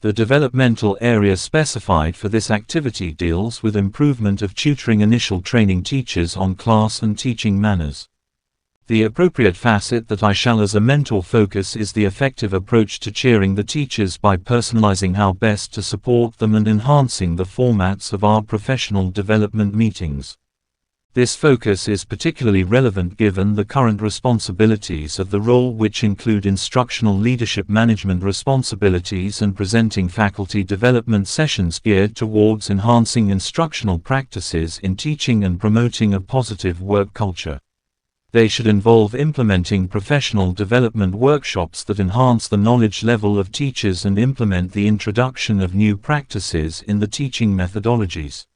The developmental area specified for this activity deals with improvement of tutoring, initial training teachers on class and teaching manners. The appropriate facet that I shall as a mentor focus is the effective approach to cheering the teachers by personalizing how best to support them and enhancing the formats of our professional development meetings. This focus is particularly relevant given the current responsibilities of the role, which include instructional leadership, management responsibilities, and presenting faculty development sessions geared towards enhancing instructional practices in teaching and promoting a positive work culture. They should involve implementing professional development workshops that enhance the knowledge level of teachers and implement the introduction of new practices in the teaching methodologies.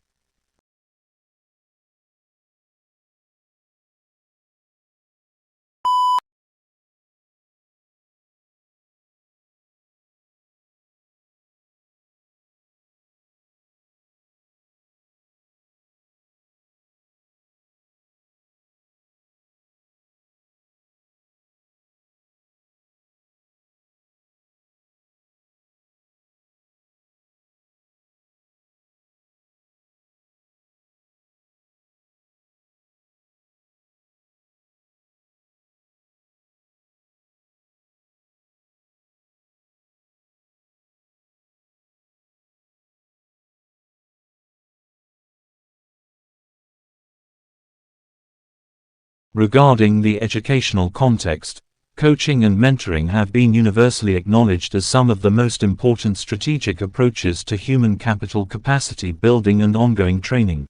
Regarding the educational context, coaching and mentoring have been universally acknowledged as some of the most important strategic approaches to human capital capacity building and ongoing training.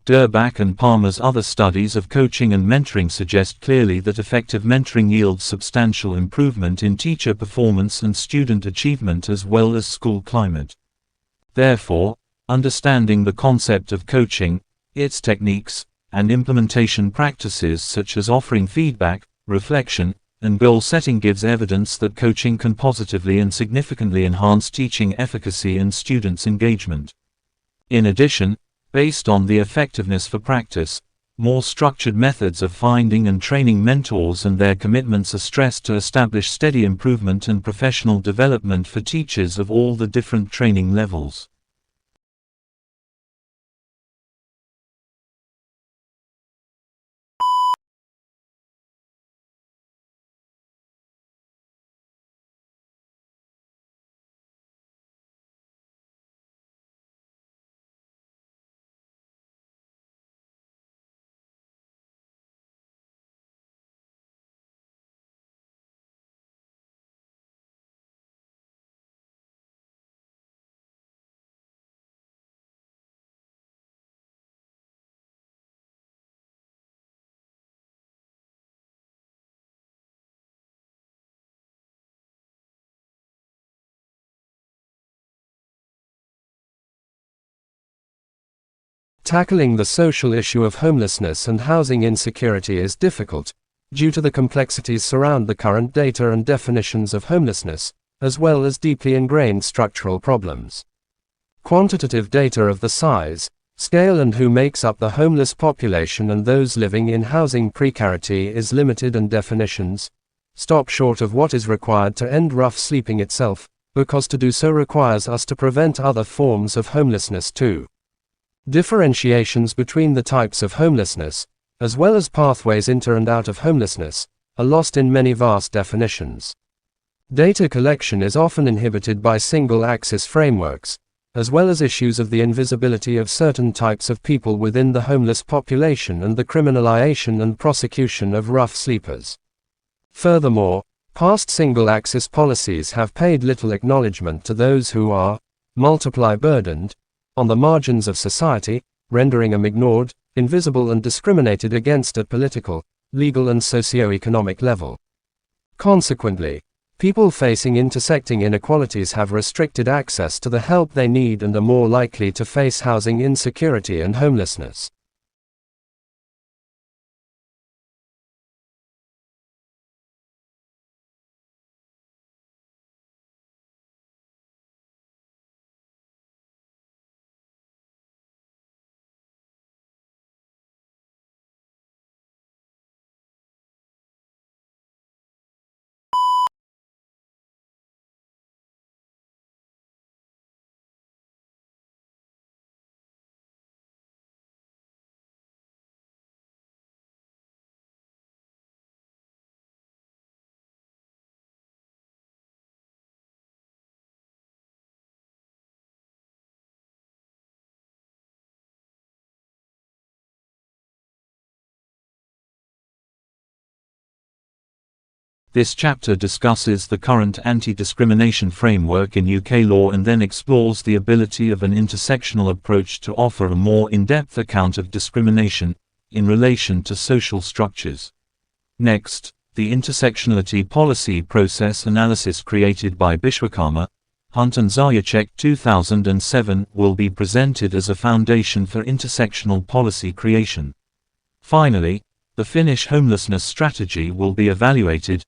Durbach and Palmer's other studies of coaching and mentoring suggest clearly that effective mentoring yields substantial improvement in teacher performance and student achievement as well as school climate. Therefore, understanding the concept of coaching, its techniques, and implementation practices such as offering feedback, reflection, and goal setting gives evidence that coaching can positively and significantly enhance teaching efficacy and students' engagement. In addition, based on the effectiveness for practice, more structured methods of finding and training mentors and their commitments are stressed to establish steady improvement and professional development for teachers of all the different training levels. Tackling the social issue of homelessness and housing insecurity is difficult, due to the complexities surround the current data and definitions of homelessness, as well as deeply ingrained structural problems. Quantitative data of the size, scale and who makes up the homeless population and those living in housing precarity is limited, and definitions stop short of what is required to end rough sleeping itself, because to do so requires us to prevent other forms of homelessness too. Differentiations between the types of homelessness, as well as pathways into and out of homelessness, are lost in many vast definitions. Data collection is often inhibited by single-axis frameworks, as well as issues of the invisibility of certain types of people within the homeless population and the criminalization and prosecution of rough sleepers. Furthermore, past single-axis policies have paid little acknowledgement to those who are, multiply burdened, on the margins of society, rendering them ignored, invisible and discriminated against at political, legal and socio-economic level. Consequently, people facing intersecting inequalities have restricted access to the help they need and are more likely to face housing insecurity and homelessness. This chapter discusses the current anti-discrimination framework in UK law and then explores the ability of an intersectional approach to offer a more in-depth account of discrimination in relation to social structures. Next, the intersectionality policy process analysis created by Bishwakarma, Hunt and Zajac 2007 will be presented as a foundation for intersectional policy creation. Finally, the Finnish homelessness strategy will be evaluated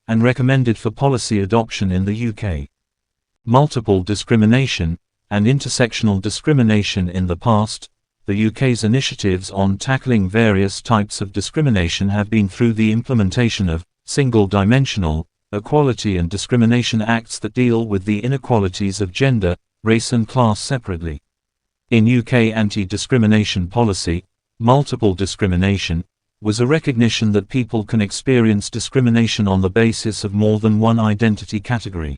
and recommended for policy adoption in the UK. Multiple discrimination and intersectional discrimination in the past. The UK's initiatives on tackling various types of discrimination have been through the implementation of single-dimensional Equality and Discrimination Acts that deal with the inequalities of gender, race and class separately. In UK anti-discrimination policy, multiple discrimination was a recognition that people can experience discrimination on the basis of more than one identity category.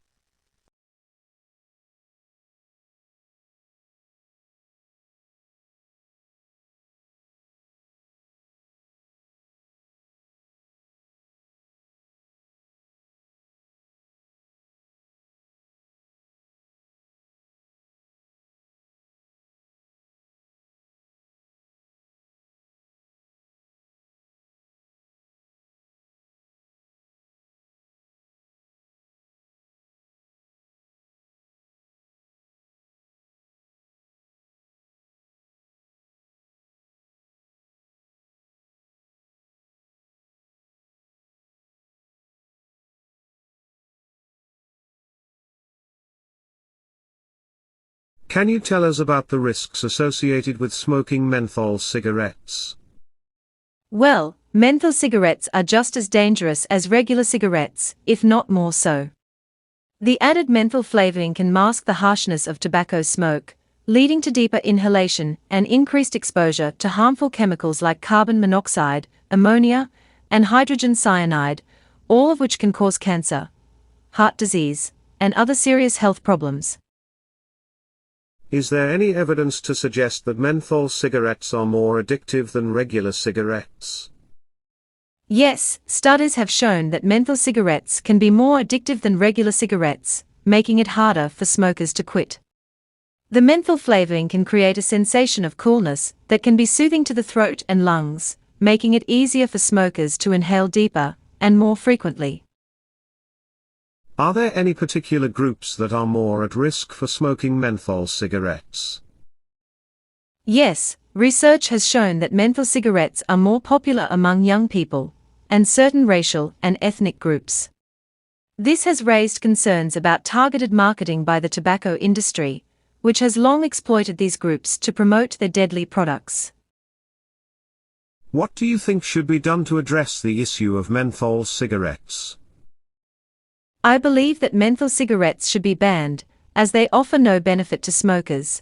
Can you tell us about the risks associated with smoking menthol cigarettes? Well, menthol cigarettes are just as dangerous as regular cigarettes, if not more so. The added menthol flavoring can mask the harshness of tobacco smoke, leading to deeper inhalation and increased exposure to harmful chemicals like carbon monoxide, ammonia, and hydrogen cyanide, all of which can cause cancer, heart disease, and other serious health problems. Is there any evidence to suggest that menthol cigarettes are more addictive than regular cigarettes? Yes, studies have shown that menthol cigarettes can be more addictive than regular cigarettes, making it harder for smokers to quit. The menthol flavoring can create a sensation of coolness that can be soothing to the throat and lungs, making it easier for smokers to inhale deeper and more frequently. Are there any particular groups that are more at risk for smoking menthol cigarettes? Yes, research has shown that menthol cigarettes are more popular among young people and certain racial and ethnic groups. This has raised concerns about targeted marketing by the tobacco industry, which has long exploited these groups to promote their deadly products. What do you think should be done to address the issue of menthol cigarettes? I believe that menthol cigarettes should be banned, as they offer no benefit to smokers,